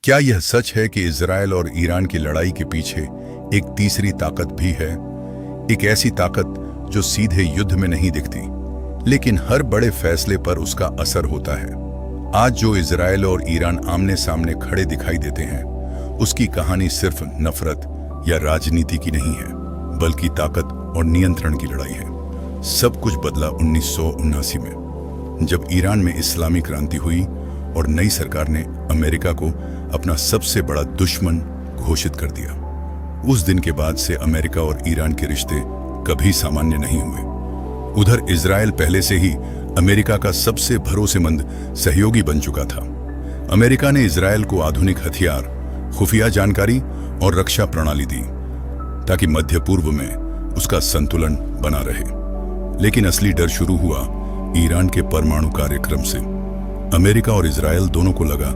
क्या यह सच है कि इजराइल और ईरान की लड़ाई के पीछे एक तीसरी ताकत भी है? एक ऐसी ताकत जो सीधे युद्ध में नहीं दिखती, लेकिन हर बड़े फैसले पर उसका असर होता है। आज जो इजराइल और ईरान आमने सामने खड़े दिखाई देते हैं, उसकी कहानी सिर्फ नफरत या राजनीति की नहीं है, बल्कि ताकत और नियंत्रण की लड़ाई है। सब कुछ बदला 1979 में, जब ईरान में इस्लामी क्रांति हुई और नई सरकार ने अमेरिका को अपना सबसे बड़ा दुश्मन घोषित कर दिया। उस दिन के बाद से अमेरिका और ईरान के रिश्ते कभी सामान्य नहीं हुए। उधर इजराइल पहले से ही अमेरिका का सबसे भरोसेमंद सहयोगी बन चुका था। अमेरिका ने इजराइल को आधुनिक हथियार, खुफिया जानकारी और रक्षा प्रणाली दी ताकि मध्य पूर्व में उसका संतुलन बना रहे। लेकिन असली डर शुरू हुआ ईरान के परमाणु कार्यक्रम से। अमेरिका और इजराइल दोनों को लगा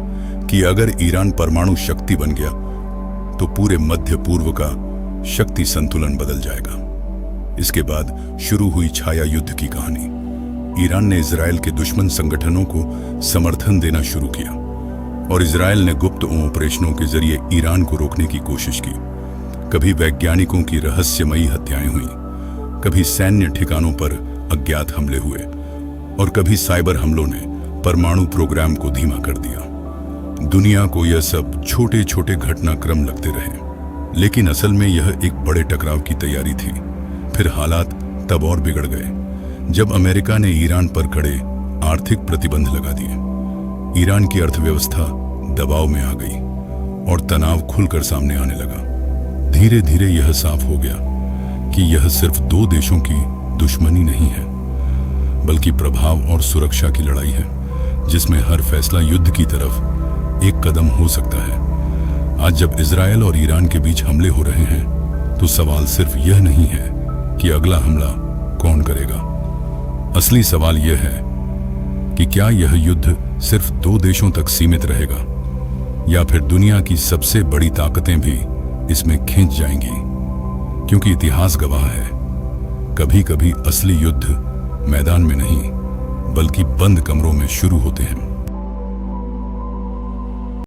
कि अगर ईरान परमाणु शक्ति बन गया तो पूरे मध्य पूर्व का शक्ति संतुलन बदल जाएगा। इसके बाद शुरू हुई छाया युद्ध की कहानी। ईरान ने इजराइल के दुश्मन संगठनों को समर्थन देना शुरू किया और इजराइल ने गुप्त ऑपरेशनों के जरिए ईरान को रोकने की कोशिश की। कभी वैज्ञानिकों की रहस्यमयी हत्याएं हुई, कभी सैन्य ठिकानों पर अज्ञात हमले हुए और कभी साइबर हमलों ने परमाणु प्रोग्राम को धीमा कर दिया। दुनिया को यह सब छोटे छोटे घटनाक्रम लगते रहे, लेकिन असल में यह एक बड़े टकराव की तैयारी थी। फिर हालात तब और बिगड़ गए जब अमेरिका ने ईरान पर कड़े आर्थिक प्रतिबंध लगा दिए। ईरान की अर्थव्यवस्था दबाव में आ गई और तनाव खुलकर सामने आने लगा। धीरे धीरे यह साफ हो गया कि यह सिर्फ दो देशों की दुश्मनी नहीं है, बल्कि प्रभाव और सुरक्षा की लड़ाई है, जिसमें हर फैसला युद्ध की तरफ एक कदम हो सकता है। आज जब इजराइल और ईरान के बीच हमले हो रहे हैं, तो सवाल सिर्फ यह नहीं है कि अगला हमला कौन करेगा। असली सवाल यह है कि क्या यह युद्ध सिर्फ दो देशों तक सीमित रहेगा या फिर दुनिया की सबसे बड़ी ताकतें भी इसमें खींच जाएंगी। क्योंकि इतिहास गवाह है, कभी कभी असली युद्ध मैदान में नहीं, बल्कि बंद कमरों में शुरू होते हैं।